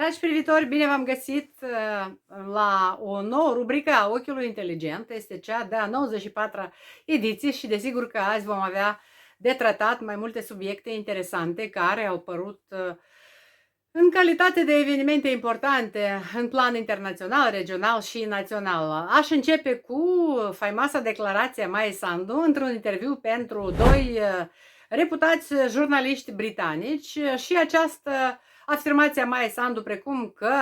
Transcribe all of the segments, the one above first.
Dragi privitori, bine v-am găsit la o nouă rubrică a Ochiului Inteligent. Este cea de-a 94-a ediție și desigur că azi vom avea de tratat mai multe subiecte interesante care au apărut în calitate de evenimente importante în plan internațional, regional și național. Aș începe cu faimoasa declarație a Maiei Sandu într-un interviu pentru doi reputați jurnaliști britanici și această afirmația Maiei Sandu precum că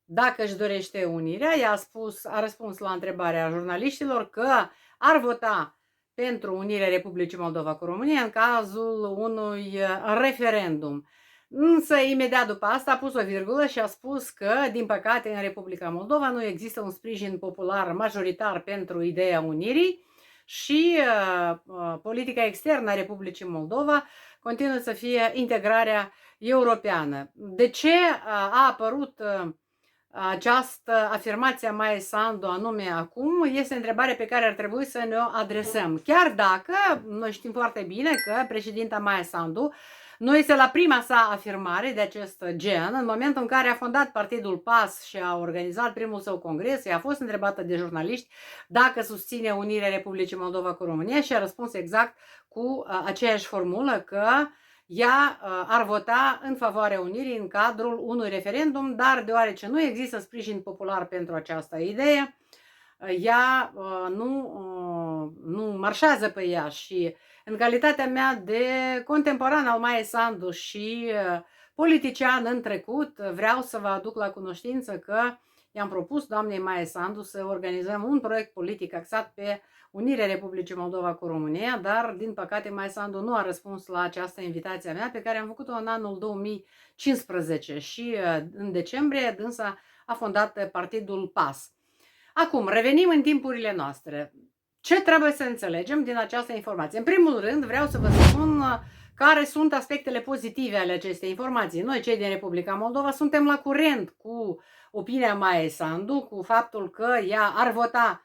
dacă își dorește unirea, a răspuns la întrebarea jurnaliștilor că ar vota pentru unirea Republicii Moldova cu România în cazul unui referendum. Însă, imediat după asta, a pus o virgulă și a spus că, din păcate, în Republica Moldova nu există un sprijin popular majoritar pentru ideea unirii și politica externă a Republicii Moldova continuă să fie integrarea europeană. De ce a apărut această afirmație a Maiei Sandu anume acum? Este întrebare pe care ar trebui să ne o adresăm. Chiar dacă noi știm foarte bine că președinta Maia Sandu nu este la prima sa afirmare de acest gen. În momentul în care a fondat partidul PAS și a organizat primul său congres, ea a fost întrebată de jurnaliști dacă susține unirea Republicii Moldova cu România și a răspuns exact cu aceeași formulă că ea ar vota în favoarea unirii în cadrul unui referendum, dar deoarece nu există sprijin popular pentru această idee, ea nu marșează pe ea și în calitatea mea de contemporan al Maiei Sandu și politician în trecut, vreau să vă aduc la cunoștință că i-am propus doamnei Maiei Sandu să organizăm un proiect politic axat pe unirea Republicii Moldova cu România, dar din păcate Maiei Sandu nu a răspuns la această invitație a mea pe care am făcut-o în anul 2015 și în decembrie dânsa a fondat partidul PAS. Acum, revenim în timpurile noastre. Ce trebuie să înțelegem din această informație? În primul rând, vreau să vă spun care sunt aspectele pozitive ale acestei informații. Noi, cei din Republica Moldova, suntem la curent cu opinia Maiei Sandu, cu faptul că ea ar vota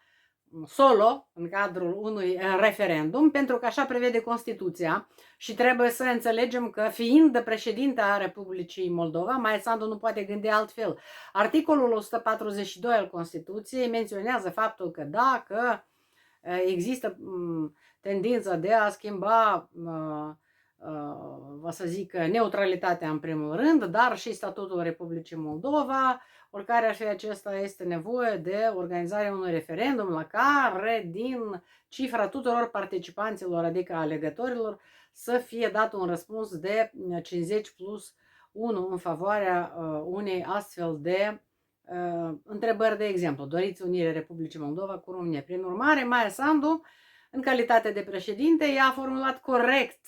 solo în cadrul unui referendum, pentru că așa prevede Constituția și trebuie să înțelegem că fiind președinta Republicii Moldova, Maia Sandu nu poate gândi altfel. Articolul 142 al Constituției menționează faptul că dacă există tendința de a schimba, să zic, neutralitatea în primul rând, dar și statutul Republicii Moldova, oricare ar fi acesta, este nevoie de organizarea unui referendum la care, din cifra tuturor participanților, adică alegătorilor, să fie dat un răspuns de 50+1 în favoarea unei astfel de întrebări, de exemplu, doriți unirea Republicii Moldova cu România. Prin urmare, Maia Sandu, în calitate de președinte, ea a formulat corect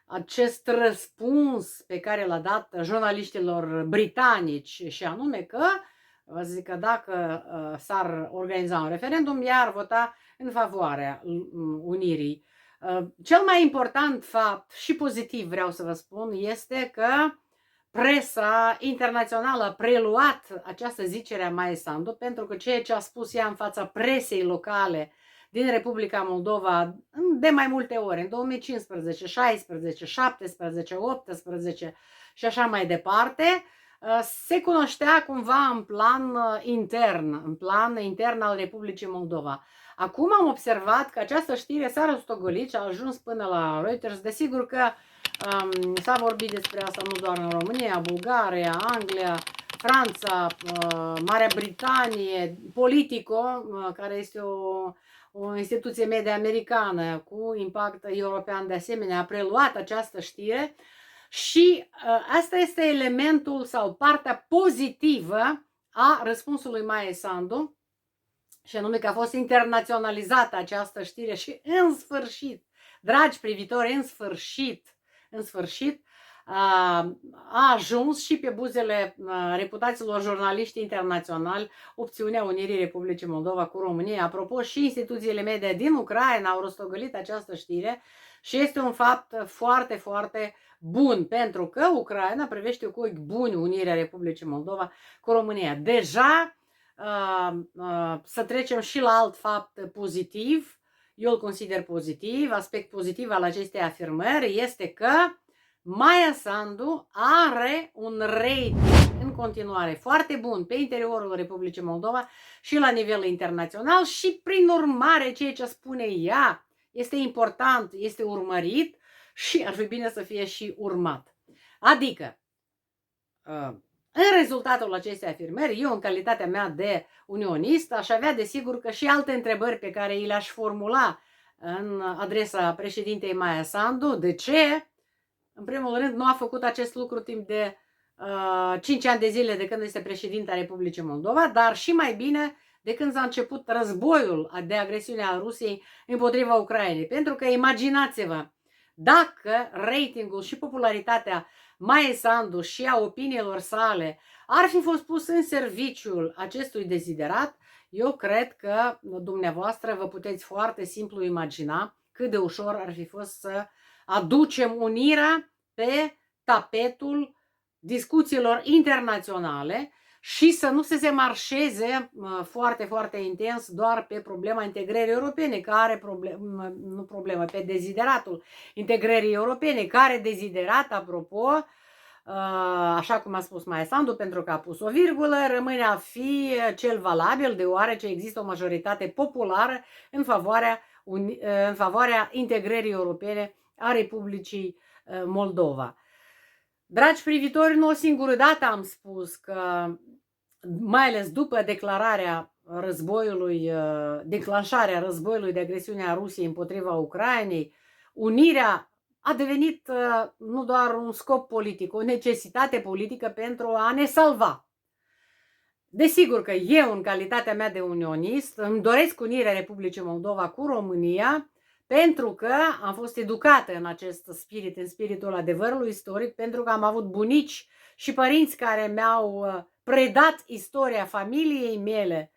acest răspuns pe care l-a dat jurnaliștilor britanici și anume că, vă zic că dacă s-ar organiza un referendum, ea ar vota în favoarea unirii. Cel mai important fapt și pozitiv, vreau să vă spun, este că presa internațională a preluat această zicere a Maiei Sandu, pentru că ceea ce a spus ea în fața presei locale din Republica Moldova de mai multe ori, în 2015, 16, 17, 18 și așa mai departe, se cunoștea cumva în plan intern al Republicii Moldova. Acum am observat că această știre s-a rostogolit și a ajuns până la Reuters. Desigur că s-a vorbit despre asta nu doar în România, Bulgaria, Anglia, Franța, Marea Britanie, Politico, care este o instituție media americană cu impact european de asemenea, a preluat această știre și asta este elementul sau partea pozitivă a răspunsului Maiei Sandu, și anume că a fost internaționalizată această știre și în sfârșit, dragi privitori, în sfârșit a ajuns și pe buzele reputaților jurnaliști internaționali opțiunea unirii Republicii Moldova cu România. Apropo, și instituțiile media din Ucraina au rostogălit această știre și este un fapt foarte, foarte bun, pentru că Ucraina privește cu ochi buni unirea Republicii Moldova cu România. Deja să trecem și la alt fapt pozitiv, eu îl consider pozitiv, aspect pozitiv al acestei afirmări este că Maia Sandu are un rating în continuare foarte bun pe interiorul Republicii Moldova și la nivel internațional și prin urmare ceea ce spune ea este important, este urmărit și ar fi bine să fie și urmat. Adică, în rezultatul acestei afirmări, eu în calitatea mea de unionist aș avea desigur că și alte întrebări pe care i le-aș formula în adresa președintei Maia Sandu. De ce? În primul rând, nu a făcut acest lucru timp de 5 ani de zile de când este președinta Republicii Moldova, dar și mai bine de când s-a început războiul de agresiune a Rusiei împotriva Ucrainei. Pentru că imaginați-vă, dacă ratingul și popularitatea Maiei Sandu și a opiniilor sale ar fi fost pus în serviciul acestui deziderat, eu cred că dumneavoastră vă puteți foarte simplu imagina cât de ușor ar fi fost să aducem unirea pe tapetul discuțiilor internaționale și să nu se marșeze foarte, foarte intens doar pe problema integrării europene, pe dezideratul integrării europene, care deziderat, apropo, așa cum a spus Maia Sandu, pentru că a pus o virgulă, rămâne a fi cel valabil, deoarece există o majoritate populară în favoarea integrării europene a Republicii Moldova. Dragi privitori, nu o singură dată am spus că, mai ales după declanșarea războiului de agresiune a Rusiei împotriva Ucrainei, unirea a devenit nu doar un scop politic, o necesitate politică pentru a ne salva. Desigur că eu, în calitatea mea de unionist, îmi doresc unirea Republicii Moldova cu România, pentru că am fost educată în acest spirit, în spiritul adevărului istoric, pentru că am avut bunici și părinți care mi-au predat istoria familiei mele,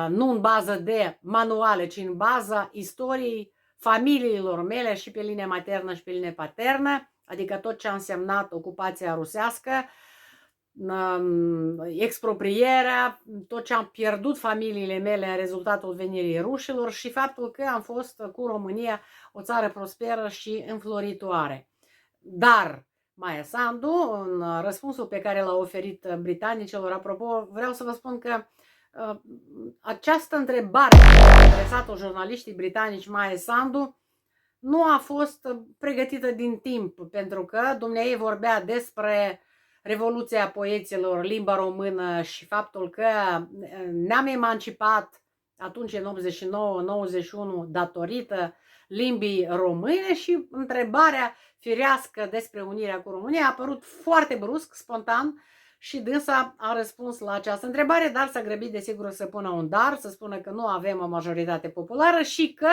nu în bază de manuale, ci în baza istoriei familiilor mele și pe linie maternă și pe linie paternă, adică tot ce a însemnat ocupația rusească, exproprierea, tot ce am pierdut familiile mele în rezultatul venirii rușilor și faptul că am fost cu România o țară prosperă și înfloritoare. Dar Maia Sandu, în răspunsul pe care l-a oferit britanicilor, apropo, vreau să vă spun că această întrebare pe care a adresat-o jurnaliștii britanici Maia Sandu nu a fost pregătită din timp, pentru că dumneavoastră vorbea despre Revoluția poeților, limba română și faptul că ne-am emancipat atunci în 89-91 datorită limbii române și întrebarea firească despre unirea cu România a apărut foarte brusc, spontan și dânsa a răspuns la această întrebare, dar s-a grăbit desigur să pună un dar, să spună că nu avem o majoritate populară și că,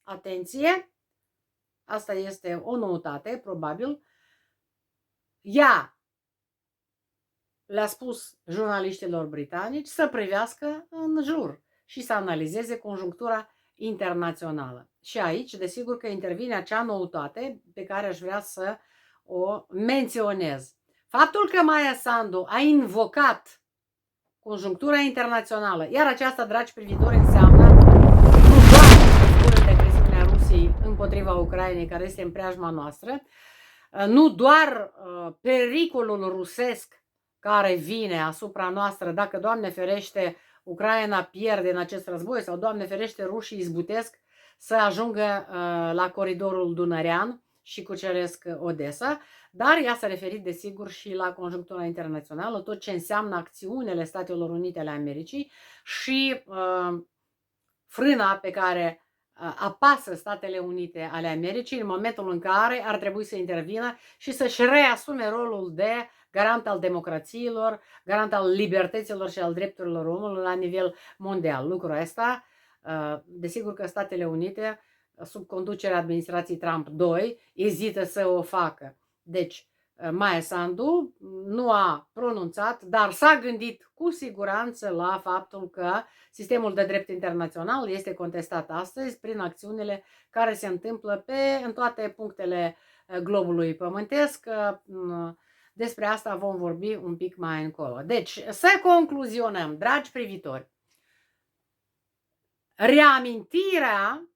atenție, asta este o noutate, probabil, ea le-a spus jurnaliștilor britanici să privească în jur și să analizeze conjunctura internațională. Și aici, desigur că intervine acea noutate pe care aș vrea să o menționez. Faptul că Maia Sandu a invocat conjunctura internațională, iar aceasta, dragi privitori, înseamnă nu doar războiul de agresiune a Rusiei împotriva Ucrainei, care este în preajma noastră, nu doar pericolul rusesc care vine asupra noastră dacă, Doamne ferește, Ucraina pierde în acest război sau, Doamne ferește, rușii izbutesc să ajungă la coridorul dunărean și cuceresc Odessa, dar ea s-a referit desigur și la conjunctura internațională, tot ce înseamnă acțiunile Statelor Unite ale Americii și frâna pe care apasă Statele Unite ale Americii în momentul în care ar trebui să intervină și să-și reasume rolul de garant al democrațiilor, garant al libertăților și al drepturilor omului la nivel mondial. Lucrul ăsta, desigur că Statele Unite, sub conducerea administrației Trump II, ezită să o facă. Deci, Maia Sandu nu a pronunțat, dar s-a gândit cu siguranță la faptul că sistemul de drept internațional este contestat astăzi prin acțiunile care se întâmplă în toate punctele globului pământesc. Despre asta vom vorbi un pic mai încolo. Deci, să concluzionăm, dragi privitori. Reamintirea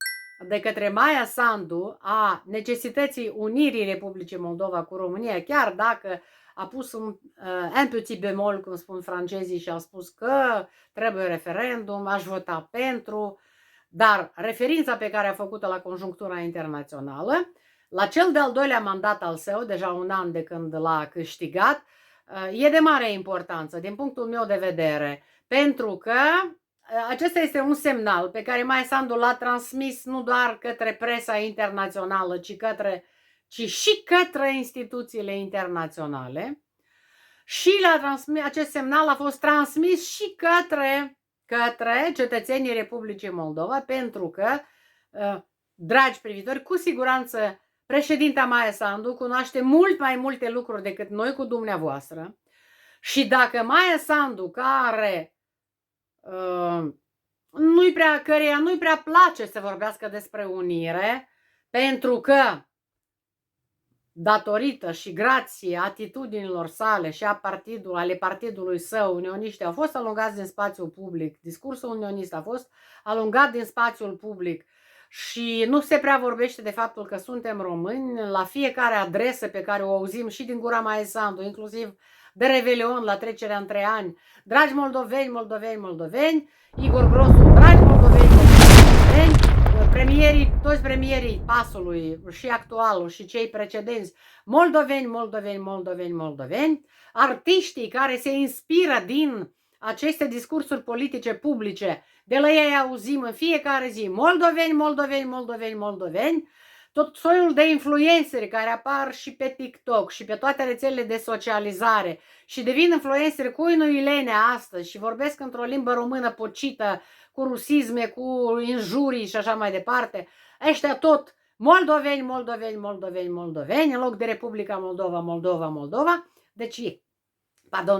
de către Maia Sandu a necesității unirii Republicii Moldova cu România, chiar dacă a pus un petit bemol, cum spun francezii, și a spus că trebuie referendum, aș vota pentru, dar referința pe care a făcut-o la conjunctura internațională, la cel de-al doilea mandat al său, deja un an de când l-a câștigat, e de mare importanță din punctul meu de vedere, pentru că acesta este un semnal pe care Maia Sandu l-a transmis nu doar către presa internațională, ci și către instituțiile internaționale. Și acest semnal a fost transmis și către cetățenii Republicii Moldova, pentru că, dragi privitori, cu siguranță președinta Maia Sandu cunoaște mult mai multe lucruri decât noi cu dumneavoastră. Și dacă Maia Sandu, căreia nu-i prea place să vorbească despre unire, pentru că datorită și grație atitudinilor sale și ale partidului său, unioniștii au fost alungați din spațiul public, discursul unionist a fost alungat din spațiul public și nu se prea vorbește de faptul că suntem români la fiecare adresă pe care o auzim și din gura Maia Sandu, inclusiv de Revelion la trecerea în 3 ani. Dragi moldoveni, moldoveni, moldoveni, Igor Grosu, dragi moldoveni, moldoveni, toți premierii pasului, și actualul și cei precedenți, moldoveni, moldoveni, moldoveni, moldoveni, artiștii care se inspiră din aceste discursuri politice publice, de la ei auzim în fiecare zi, moldoveni, moldoveni, moldoveni, moldoveni, tot soiul de influenceri care apar și pe TikTok și pe toate rețelele de socializare și devin influenceri cu inuilene astăzi și vorbesc într-o limbă română pocită, cu rusisme, cu injurii și așa mai departe, ăștia tot moldoveni, moldoveni, moldoveni, moldoveni, în loc de Republica Moldova, Moldova, Moldova. Deci,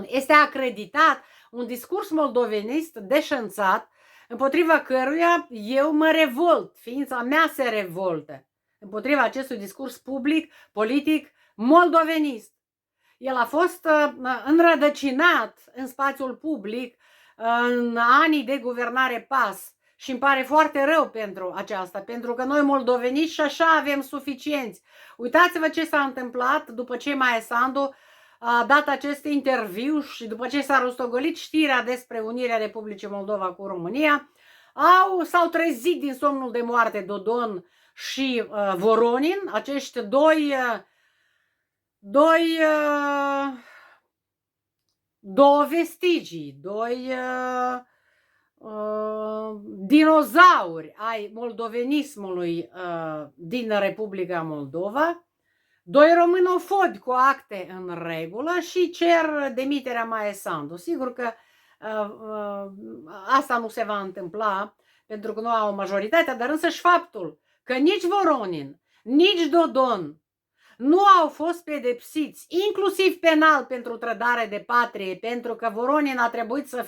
este acreditat un discurs moldovenist deșanțat, împotriva căruia eu mă revolt, ființa mea se revoltă, împotriva acestui discurs public, politic, moldovenist. El a fost înrădăcinat în spațiul public în anii de guvernare PAS și îmi pare foarte rău pentru aceasta, pentru că noi moldoveniți și așa avem suficienți. Uitați-vă ce s-a întâmplat după ce Maia Sandu a dat acest interviu și după ce s-a rostogolit știrea despre unirea Republicii Moldova cu România, s-au trezit din somnul de moarte Dodon și Voronin, acești două vestigii, dinozauri ai moldovenismului din Republica Moldova, 2 românofobi cu acte în regulă și cer demiterea Maia Sandu. Sigur că asta nu se va întâmpla pentru că nu au majoritatea, dar însăși faptul că nici Voronin, nici Dodon nu au fost pedepsiți, inclusiv penal, pentru trădare de patrie, pentru că Voronin a trebuit să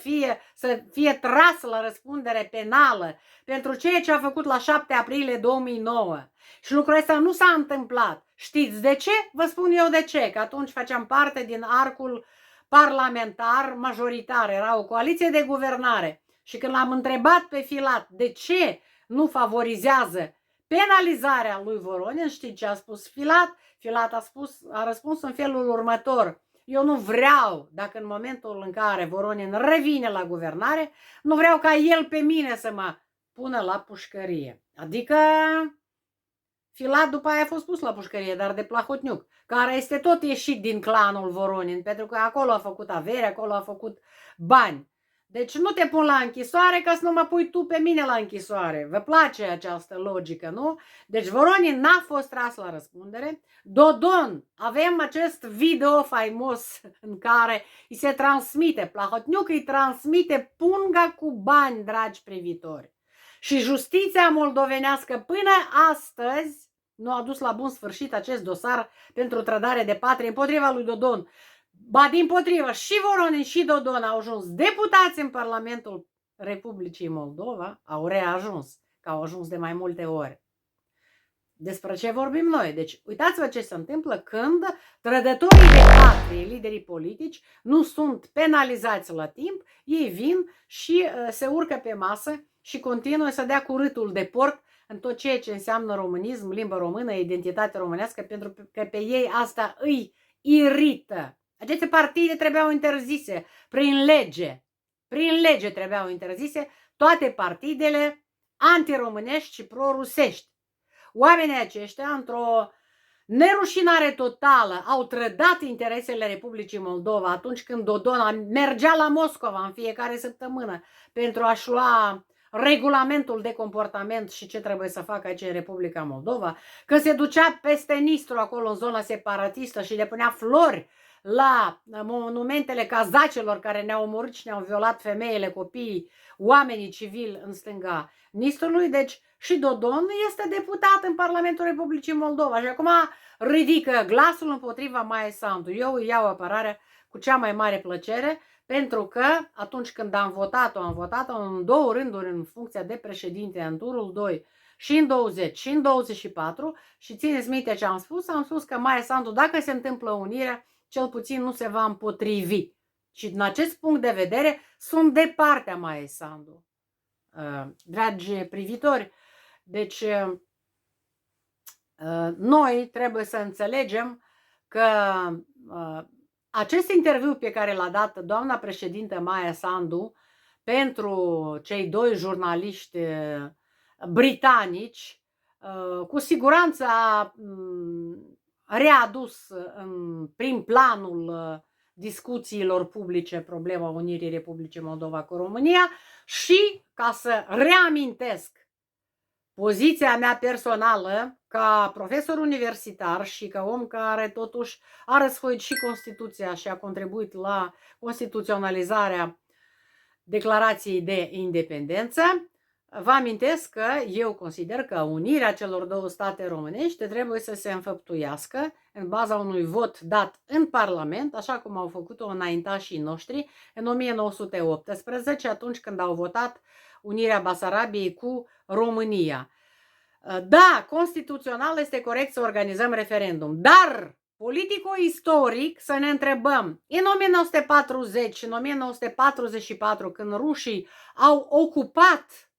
fie tras la răspundere penală pentru ceea ce a făcut la 7 aprilie 2009. Și lucrul ăsta nu s-a întâmplat. Știți de ce? Vă spun eu de ce, că atunci făceam parte din arcul parlamentar majoritar, era o coaliție de guvernare. Și când l-am întrebat pe Filat de ce nu favorizează penalizarea lui Voronin, știți ce a spus Filat? Filat a răspuns în felul următor: eu nu vreau, dacă în momentul în care Voronin revine la guvernare, nu vreau ca el pe mine să mă pună la pușcărie. Adică Filat după aia a fost pus la pușcărie, dar de Plahotniuc, care este tot ieșit din clanul Voronin, pentru că acolo a făcut avere, acolo a făcut bani. Deci nu te pun la închisoare ca să nu mă pui tu pe mine la închisoare. Vă place această logică, nu? Deci Voronin n-a fost tras la răspundere. Dodon, avem acest video faimos în care îi se transmite, Plahotniuc îi transmite punga cu bani, dragi privitori. Și justiția moldovenească până astăzi nu a dus la bun sfârșit acest dosar pentru trădare de patrie împotriva lui Dodon. Ba dimpotrivă, și Voronin și Dodon au ajuns deputați în Parlamentul Republicii Moldova, au reajuns, că au ajuns de mai multe ori. Despre ce vorbim noi? Deci uitați-vă ce se întâmplă când trădătorii de patrie, liderii politici, nu sunt penalizați la timp, ei vin și se urcă pe masă și continuă să dea cu râtul de porc în tot ceea ce înseamnă românism, limbă română, identitate românească, pentru că pe ei asta îi irită. Aceste partide trebuiau interzise prin lege. Prin lege trebuiau interzise toate partidele antiromânești și pro-rusești. Oamenii aceștia, într-o nerușinare totală, au trădat interesele Republicii Moldova atunci când Dodon mergea la Moscova în fiecare săptămână pentru a-și lua regulamentul de comportament și ce trebuie să facă aici în Republica Moldova, că se ducea peste Nistru acolo în zona separatistă și le punea flori la monumentele cazacilor care ne-au omorât și ne-au violat femeile, copiii, oamenii civili în stânga Nistrului. Deci și Dodon este deputat în Parlamentul Republicii Moldova și acum ridică glasul împotriva Maiei Sandu. Eu îi iau apărarea cu cea mai mare plăcere, pentru că atunci când am votat-o în două rânduri în funcția de președinte, în turul 2 și în 20 și în 24, și țineți minte ce am spus că Maia Sandu, dacă se întâmplă unirea, cel puțin nu se va împotrivi. Și din acest punct de vedere sunt de partea Maiei Sandu. Dragi privitori, deci noi trebuie să înțelegem că acest interviu pe care l-a dat doamna președintă Maia Sandu pentru cei doi jurnaliști britanici, cu siguranță a readus în prim planul discuțiilor publice problema unirii Republicii Moldova cu România și, ca să reamintesc poziția mea personală ca profesor universitar și ca om care totuși a răsfoit și Constituția și a contribuit la constituționalizarea Declarației de Independență, vă amintesc că eu consider că unirea celor două state românești trebuie să se înfăptuiască în baza unui vot dat în Parlament, așa cum au făcut-o înaintașii noștri în 1918, atunci când au votat unirea Basarabiei cu România. Da, constituțional este corect să organizăm referendum, dar politico-istoric să ne întrebăm, în 1940 și în 1944, când rușii au ocupat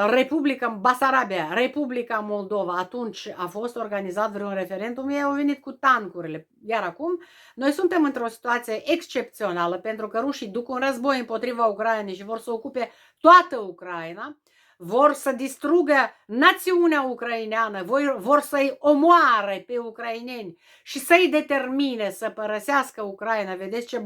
Republica Basarabia, Republica Moldova, atunci a fost organizat vreun referendum, ei au venit cu tancurile. Iar acum noi suntem într-o situație excepțională, pentru că rușii duc un război împotriva Ucrainei și vor să ocupe toată Ucraina, vor să distrugă națiunea ucraineană, vor să-i omoare pe ucraineni și să-i determine să părăsească Ucraina. Vedeți ce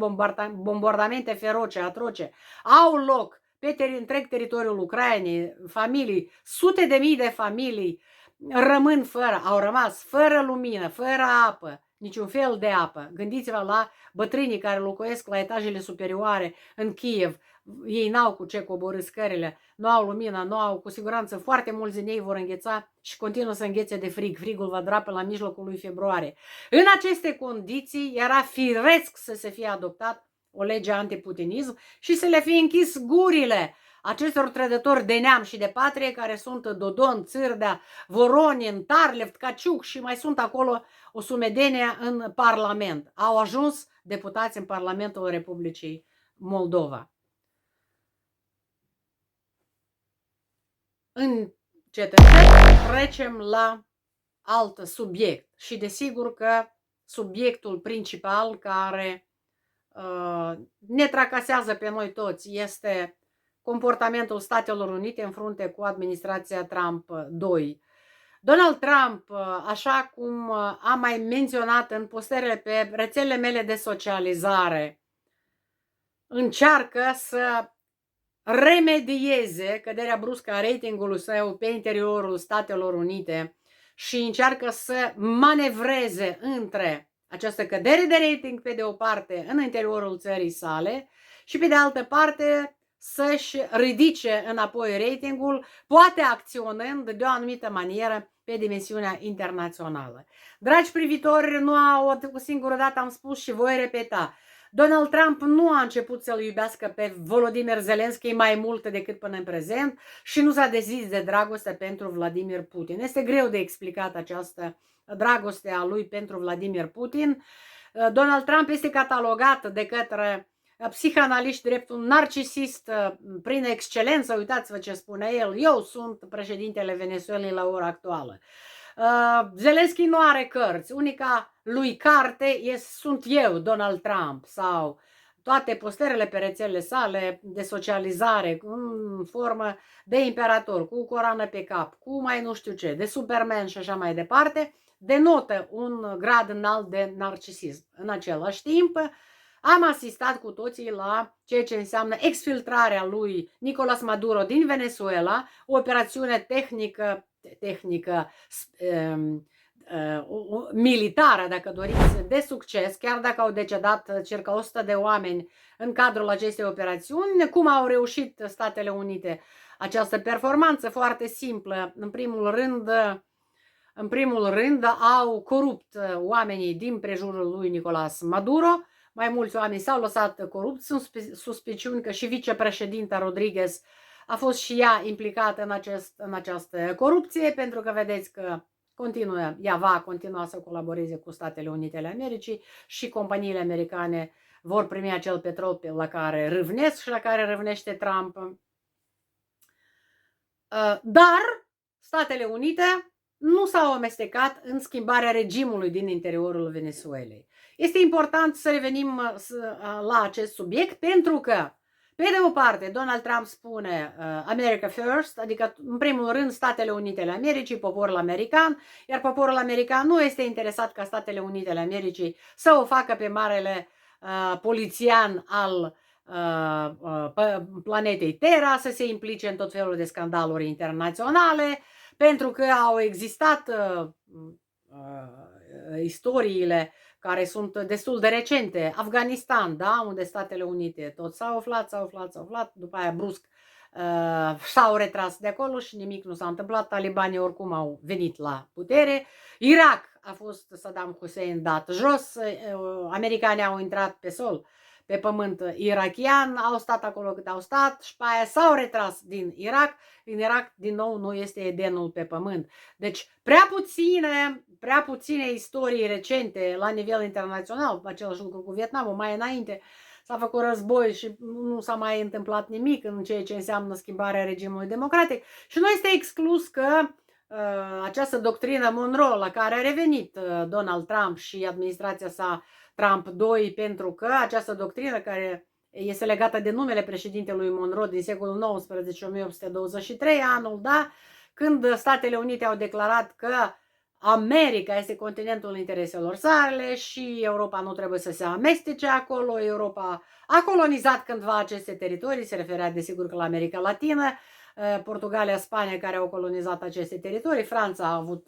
bombardamente feroce, atroce au loc pe întreg teritoriul Ucrainei, familii, sute de mii de familii au rămas fără lumină, fără apă, niciun fel de apă. Gândiți-vă la bătrânii care locuiesc la etajele superioare în Kiev. Ei n-au cu ce coborî scările, nu au lumină, nu au, cu siguranță foarte mulți din ei vor îngheța și continuă să înghețe de frig. Frigul va dura pe la mijlocul lui februarie. În aceste condiții era firesc să se fie adoptat o lege antiputinism și să le fie închis gurile acestor trădători de neam și de patrie care sunt Dodon, Țârdea, Voronin, Tarlev, Tcaciuc și mai sunt acolo o sumedenie în Parlament. Au ajuns deputați în Parlamentul Republicii Moldova. Încet trecem la alt subiect și desigur că subiectul principal care ne tracasează pe noi toți este comportamentul Statelor Unite în frunte cu administrația Trump 2. Donald Trump, așa cum am mai menționat în postările pe rețelele mele de socializare, încearcă să remedieze căderea bruscă a ratingului său pe interiorul Statelor Unite și încearcă să manevreze între această cădere de rating pe de o parte în interiorul țării sale și pe de altă parte să-și ridice înapoi ratingul, poate acționând de o anumită manieră pe dimensiunea internațională. Dragi privitori, nu o singură dată am spus și voi repeta, Donald Trump nu a început să-l iubească pe Volodymyr Zelensky mai mult decât până în prezent și nu s-a dezis de dragoste pentru Vladimir Putin. Este greu de explicat această dragoste a lui pentru Vladimir Putin. Donald Trump este catalogat de către psihanaliști drept un narcisist prin excelență. Uitați-vă ce spune el: eu sunt președintele Venezuelei la ora actuală. Zelensky nu are cărți, unica lui carte sunt eu, Donald Trump, sau toate posterele pe rețelele sale de socializare în formă de imperator, cu coroană pe cap, cu mai nu știu ce, de Superman și așa mai departe, denotă un grad înalt de narcisism. În același timp, am asistat cu toții la ceea ce înseamnă exfiltrarea lui Nicolas Maduro din Venezuela, o operațiune tehnică militară, dacă doriți, de succes, chiar dacă au decedat circa 100 de oameni în cadrul acestei operațiuni. Cum au reușit Statele Unite această performanță? Foarte simplă. În primul rând au corupt oamenii din prejurul lui Nicolas Maduro. Mai mulți oameni s-au lăsat corupți. Sunt suspiciuni că și vicepreședinta Rodriguez a fost și ea implicată în această corupție, pentru că vedeți că ea va continua să colaboreze cu Statele Unite ale Americii și companiile americane vor primi acel petrol la care râvnesc și la care râvnește Trump. Dar Statele Unite nu s-au amestecat în schimbarea regimului din interiorul Venezuelei. Este important să revenim la acest subiect, pentru că, pe de o parte, Donald Trump spune America First, adică, în primul rând, Statele Unite ale Americii, poporul american, iar poporul american nu este interesat ca Statele Unite ale Americii să o facă pe marele polițian al planetei Terra, să se implice în tot felul de scandaluri internaționale, pentru că au existat istoriile care sunt destul de recente. Afganistan, da, unde Statele Unite tot s-au aflat, după aia brusc s-au retras de acolo și nimic nu s-a întâmplat. Talibanii oricum au venit la putere. Irak a fost Saddam Hussein dat jos, americanii au intrat pe sol, pe pământ irachian, au stat acolo cât au stat și pe aia s-au retras din Irak. În Irak, din nou, nu este Edenul pe pământ. Deci, prea puține istorii recente la nivel internațional, același lucru cu Vietnamul, mai înainte s-a făcut război și nu s-a mai întâmplat nimic în ceea ce înseamnă schimbarea regimului democratic. Și nu este exclus că această doctrină Monroe, la care a revenit Donald Trump și administrația sa Trump 2, pentru că această doctrină, care este legată de numele președintelui Monroe din secolul XIX, 1823 anul, da? Când Statele Unite au declarat că America este continentul intereselor sale și Europa nu trebuie să se amestece acolo. Europa a colonizat cândva aceste teritorii, se referea desigur că la America Latină, Portugalia, Spania, care au colonizat aceste teritorii, Franța a avut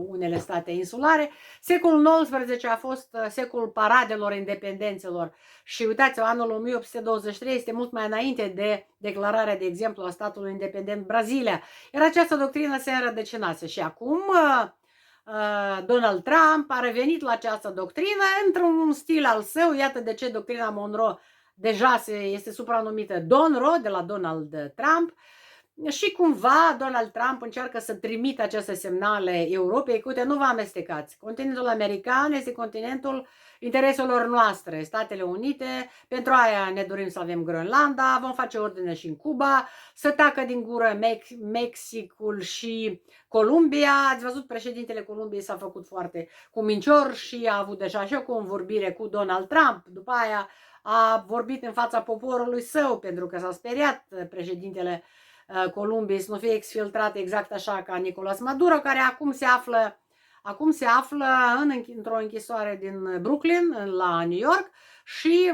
unele state insulare. Secolul XIX a fost secolul paradelor independențelor și uitați-vă, anul 1823 este mult mai înainte de declararea, de exemplu, a statului independent Brazilia. Iar această doctrină se înrădăcinase și acum Donald Trump a revenit la această doctrină într-un stil al său. Iată de ce doctrina Monroe deja este supranumită Donroe, de la Donald Trump. Și cumva Donald Trump încearcă să trimită aceste semnale Europei, că uite, nu vă amestecați. Continentul american este continentul intereselor noastre, Statele Unite, pentru aia ne dorim să avem Groenlanda, vom face ordine și în Cuba, să tacă din gură Mexicul și Columbia. Ați văzut, președintele Columbiei s-a făcut foarte cumincior și a avut deja și o convorbire cu Donald Trump. După aia a vorbit în fața poporului său, pentru că s-a speriat președintele Columbiei să nu fie exfiltrat exact așa ca Nicolas Maduro, care acum se află într-o închisoare din Brooklyn, la New York, și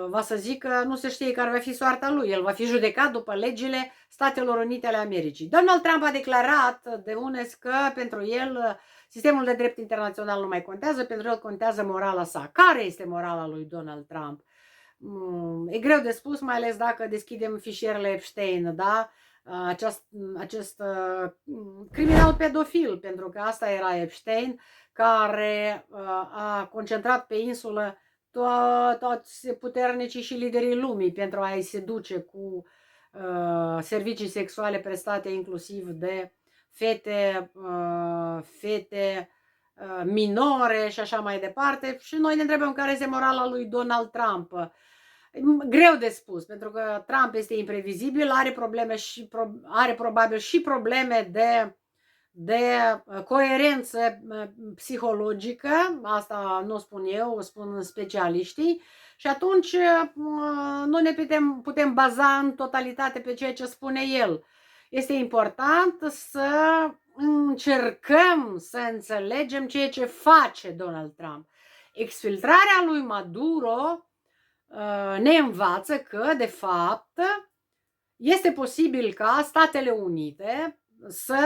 va să zic că nu se știe care va fi soarta lui. El va fi judecat după legile Statelor Unite ale Americii. Donald Trump a declarat de unes că pentru el sistemul de drept internațional nu mai contează, pentru el contează morala sa. Care este morala lui Donald Trump? E greu de spus, mai ales dacă deschidem fișierele Epstein, da? Acest criminal pedofil, pentru că asta era Epstein, care a concentrat pe insulă toți puternicii și liderii lumii pentru a-i seduce cu servicii sexuale prestate inclusiv de fete minore și așa mai departe. Și noi ne întrebăm care este morala lui Donald Trump. Greu de spus, pentru că Trump este imprevizibil, are probleme și are probabil și probleme de coerență psihologică, asta nu o spun eu, o spun specialiștii, și atunci nu ne putem baza în totalitate pe ceea ce spune el. Este important să încercăm să înțelegem ceea ce face Donald Trump. Exfiltrarea lui Maduro ne învață că, de fapt, este posibil ca Statele Unite să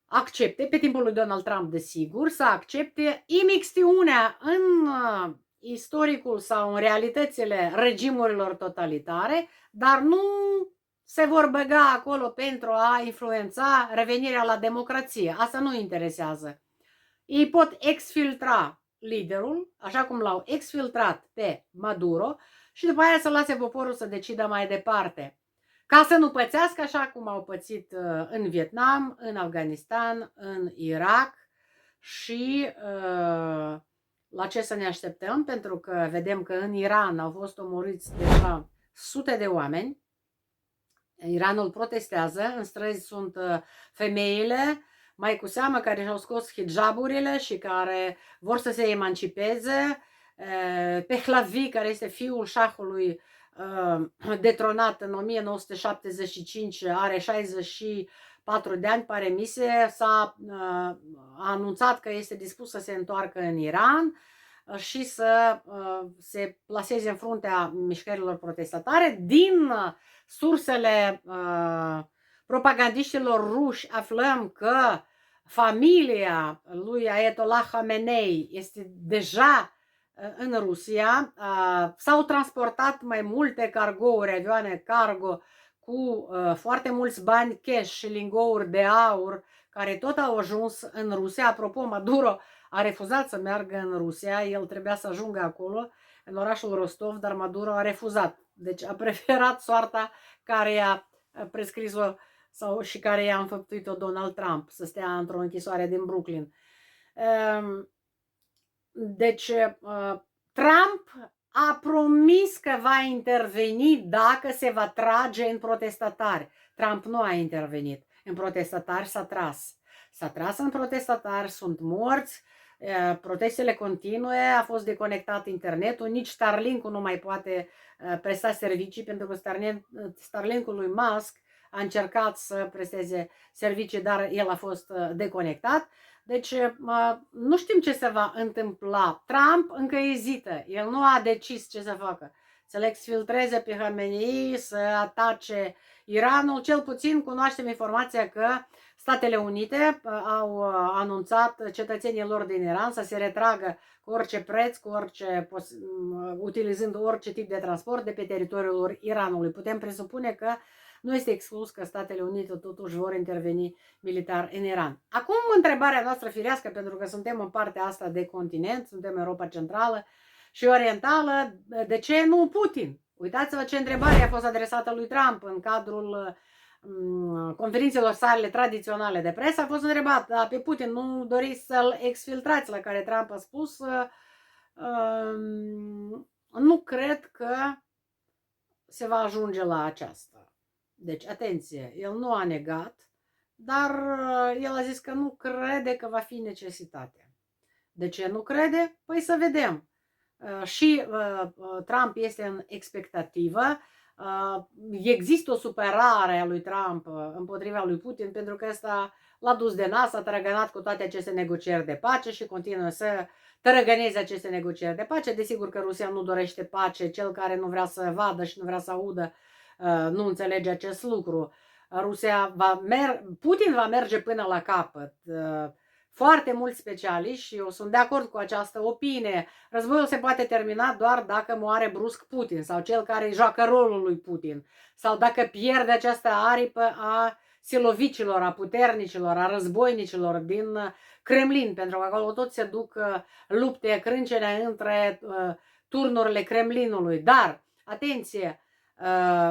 accepte, pe timpul lui Donald Trump, desigur, să accepte imixtiunea în istoricul sau în realitățile regimurilor totalitare, dar nu se vor băga acolo pentru a influența revenirea la democrație. Asta nu interesează. Ei pot exfiltra liderul, așa cum l-au exfiltrat pe Maduro, și după aia să lase poporul să decidă mai departe. Ca să nu pățească așa cum au pățit în Vietnam, în Afganistan, în Irak și la ce să ne așteptăm, pentru că vedem că în Iran au fost omorâți deja sute de oameni. Iranul protestează, în străzi sunt femeile, mai cu seamă care și-au scos hijaburile și care vor să se emancipeze. Pahlavi, care este fiul șahului detronat în 1975, are 64 de ani, pare mise, a anunțat că este dispus să se întoarcă în Iran și să se plaseze în fruntea mișcărilor protestatare. Din sursele propagandiștilor ruși aflăm că familia lui Ayatollah Khamenei este deja în Rusia. S-au transportat mai multe cargouri, avioane cargo cu foarte mulți bani cash și lingouri de aur, care tot au ajuns în Rusia. Apropo, Maduro a refuzat să meargă în Rusia, el trebuia să ajungă acolo, în orașul Rostov, dar Maduro a refuzat. Deci a preferat soarta care i-a prescris-o și care i-a înfăptuit-o Donald Trump, să stea într-o închisoare din Brooklyn. Deci Trump a promis că va interveni dacă se va trage în protestatari. Trump nu a intervenit. În protestatari s-a tras. S-a tras în protestatari, sunt morți, protestele continue, a fost deconectat internetul, nici Starlink-ul nu mai poate presta servicii, pentru că Starlink-ul lui Musk a încercat să presteze servicii, dar el a fost deconectat. Deci nu știm ce se va întâmpla. Trump încă ezită, el nu a decis ce să facă. Să-l exfiltreze pe Khamenei, să atace Iranul. Cel puțin cunoaștem informația că Statele Unite au anunțat cetățenilor din Iran să se retragă cu orice preț, utilizând orice tip de transport de pe teritoriul Iranului. Putem presupune că nu este exclus că Statele Unite totuși vor interveni militar în Iran. Acum, întrebarea noastră firească, pentru că suntem în partea asta de continent, suntem Europa Centrală și Orientală, de ce nu Putin? Uitați-vă ce întrebare a fost adresată lui Trump în cadrul conferințelor sale tradiționale de presă. A fost întrebat, da, pe Putin nu doriți să-l exfiltrați, la care Trump a spus nu cred că se va ajunge la aceasta. Deci, atenție, el nu a negat, dar el a zis că nu crede că va fi necesitatea. De ce nu crede? Păi să vedem. Și Trump este în expectativă. Există o superare a lui Trump împotriva lui Putin, pentru că ăsta l-a dus de nas, a tărăgănat cu toate aceste negocieri de pace și continuă să tărăgăneze aceste negocieri de pace. Desigur că Rusia nu dorește pace, cel care nu vrea să vadă și nu vrea să audă nu înțelege acest lucru. Putin va merge până la capăt. Foarte mulți specialiști, și eu sunt de acord cu această opinie, războiul se poate termina doar dacă moare brusc Putin sau cel care joacă rolul lui Putin, sau dacă pierde această aripă a silovicilor, a puternicilor, a războinicilor din Kremlin, pentru că acolo tot se duc lupte crâncene între turnurile Kremlinului. Dar, atenție,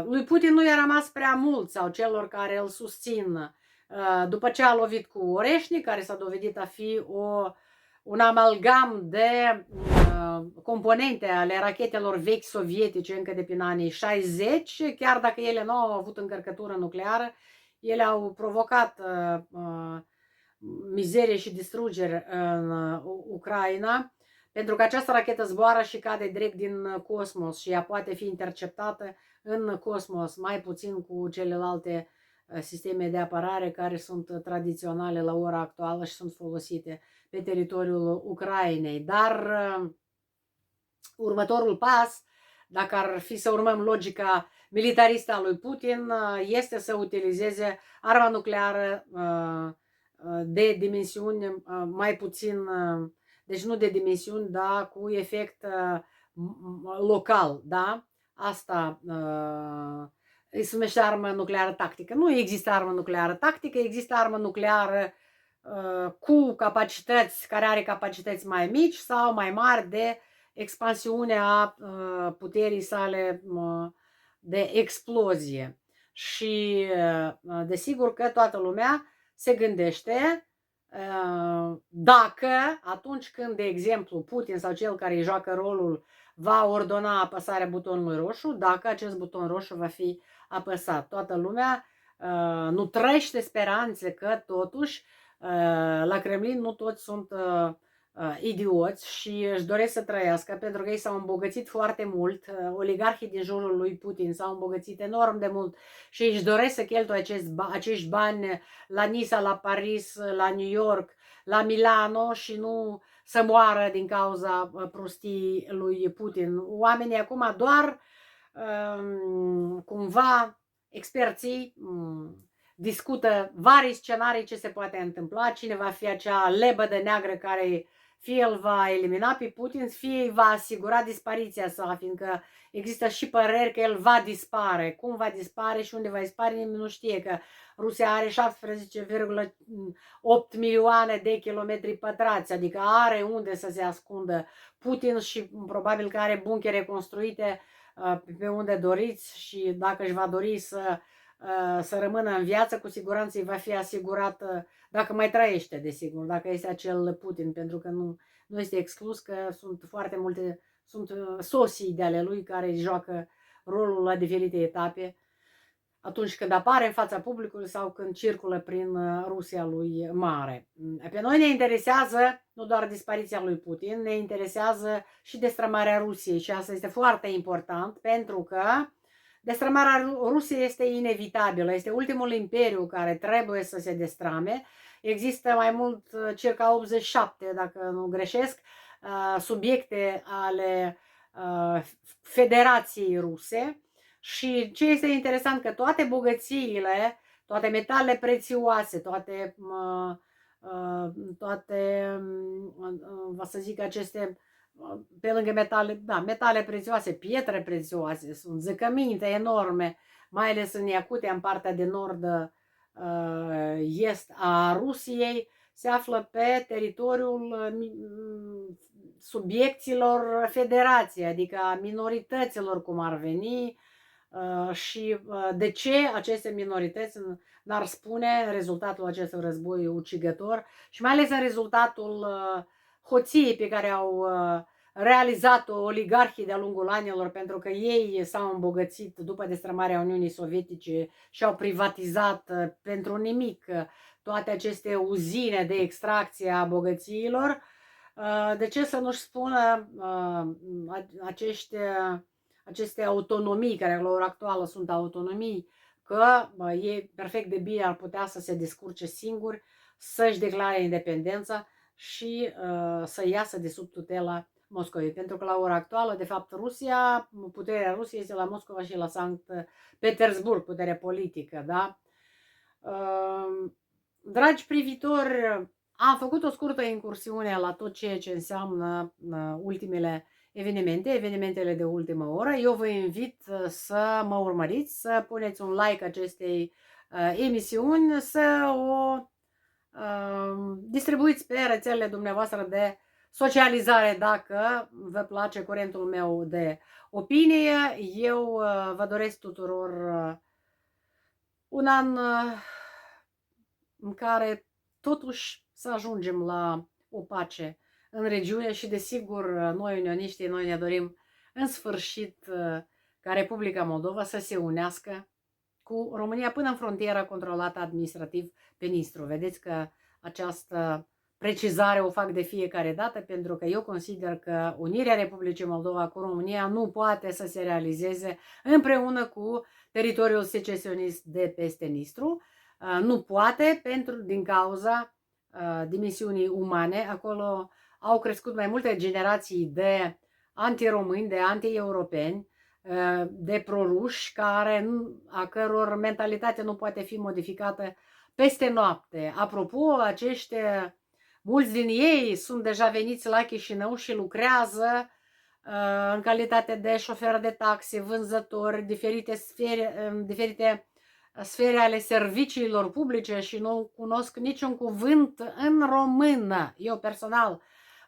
lui Putin nu i-a rămas prea mult, sau celor care îl susțin. după ce a lovit cu Oreșnic, care s-a dovedit a fi un amalgam de componente ale rachetelor vechi sovietice încă de prin anii 60, chiar dacă ele nu au avut încărcătură nucleară, ele au provocat mizerie și distrugere în Ucraina, pentru că această rachetă zboară și cade direct din cosmos și ea poate fi interceptată în cosmos, mai puțin cu celelalte sisteme de apărare care sunt tradiționale la ora actuală și sunt folosite pe teritoriul Ucrainei. Dar următorul pas, dacă ar fi să urmăm logica militaristă a lui Putin, este să utilizeze arma nucleară de dimensiuni mai puțin, deci nu de dimensiuni, dar cu efect local, da? Asta îi se numește armă nucleară tactică. Nu există armă nucleară tactică, există armă nucleară cu capacități, care are capacități mai mici sau mai mari de expansiune a puterii sale de explozie. Și desigur că toată lumea se gândește dacă atunci când, de exemplu, Putin sau cel care îi joacă rolul va ordona apăsarea butonului roșu, dacă acest buton roșu va fi apăsat. Toată lumea nutrește speranțe că totuși la Kremlin nu toți sunt idioți și își doresc să trăiască, pentru că ei s-au îmbogățit foarte mult, oligarhii din jurul lui Putin s-au îmbogățit enorm de mult și își doresc să cheltuie acești bani la Nisa, la Paris, la New York, la Milano și nu să moară din cauza prostii lui Putin. Oamenii acum doar cumva experții discută vari scenarii ce se poate întâmpla, cine va fi acea lebădă neagră care fie îl va elimina pe Putin, fie îi va asigura dispariția sa, fiindcă există și păreri că el va dispare. Cum va dispare și unde va dispare, nimeni nu știe, că Rusia are 17,8 milioane de kilometri pătrați, adică are unde să se ascundă Putin și probabil că are bunchere construite pe unde doriți și dacă își va dori să rămână în viață, cu siguranță îi va fi asigurat, dacă mai trăiește, desigur, dacă este acel Putin, pentru că nu este exclus că sunt foarte multe, sunt sosii de ale lui care joacă rolul la diferite etape atunci când apare în fața publicului sau când circulă prin Rusia lui mare. Pe noi ne interesează nu doar dispariția lui Putin, ne interesează și destrămarea Rusiei și asta este foarte important, pentru că destrămarea Rusiei este inevitabilă, este ultimul imperiu care trebuie să se destrame. Există mai mult, circa 87, dacă nu greșesc, subiecte ale Federației Ruse și ce este interesant că toate bogățiile, toate metalele prețioase, toate va să zic aceste pe lângă metale, da, metale prețioase, pietre prețioase, sunt zăcăminte enorme, mai ales în Iacutia, în partea de nord-est a Rusiei, se află pe teritoriul subiecților federației, adică a minorităților, cum ar veni, și de ce aceste minorități n-ar spune rezultatul acestui război ucigător și mai ales în rezultatul hoției pe care au realizat-o oligarhii de-a lungul anilor, pentru că ei s-au îmbogățit după destrămarea Uniunii Sovietice și au privatizat pentru nimic toate aceste uzine de extracție a bogățiilor. De ce să nu-și spună aceste autonomii, care la ora actuală sunt autonomii, că ei perfect de bine ar putea să se descurce singuri, să-și declare independența și să iasă de sub tutela Moscovei. Pentru că la ora actuală, de fapt, puterea Rusiei este la Moscova și la Sankt Petersburg, puterea politică, da? Dragi privitori, am făcut o scurtă incursiune la tot ceea ce înseamnă ultimele evenimentele de ultimă oră. Eu vă invit să mă urmăriți, să puneți un like acestei emisiuni, să o distribuiți pe rețelele dumneavoastră de socializare dacă vă place curentul meu de opinie. Eu vă doresc tuturor un an în care totuși să ajungem la o pace în regiune și desigur noi unioniștii, noi ne dorim în sfârșit ca Republica Moldova să se unească cu România până în frontiera controlată administrativ pe Nistru. Vedeți că această precizare o fac de fiecare dată pentru că eu consider că unirea Republicii Moldova cu România nu poate să se realizeze împreună cu teritoriul secesionist de peste Nistru. Nu poate din cauza dimensiunii umane. Acolo au crescut mai multe generații de antiromâni, de anti-europeni, de proruși, a căror mentalitate nu poate fi modificată peste noapte. Apropo, mulți din ei sunt deja veniți la Chișinău și lucrează în calitate de șofer de taxi, vânzători, diferite sfere ale serviciilor publice și nu cunosc niciun cuvânt în română. Eu personal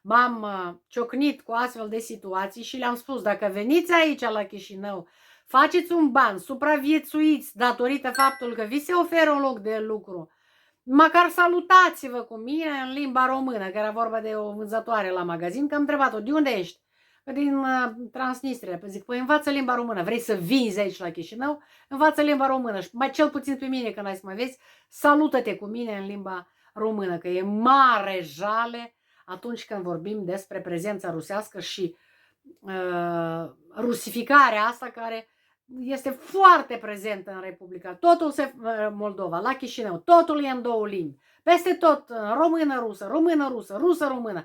m-am ciocnit cu astfel de situații și le-am spus, dacă veniți aici la Chișinău, faceți un ban, supraviețuiți datorită faptul că vi se oferă un loc de lucru, măcar salutați-vă cu mine în limba română, că era vorba de o vânzătoare la magazin, că am întrebat-o, de unde ești? Din Transnistria. Păi zic, păi învață limba română, vrei să vinzi aici la Chișinău? Învață limba română și mai cel puțin pe mine când ai să mă vezi, salută-te cu mine în limba română, că e mare jale atunci când vorbim despre prezența rusească și rusificarea asta care este foarte prezentă în Republica. Totul Moldova, la Chișinău, totul e în două limbi. Peste tot, română-rusă, română-rusă, rusă-română,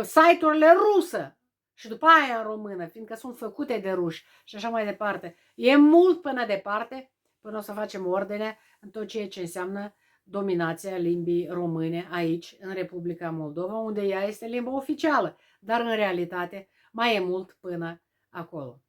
site-urile rusă și după aia în română, fiindcă sunt făcute de ruși și așa mai departe. E mult până departe, până o să facem ordine în tot ceea ce înseamnă dominația limbii române aici, în Republica Moldova, unde ea este limba oficială, dar în realitate mai e mult până acolo.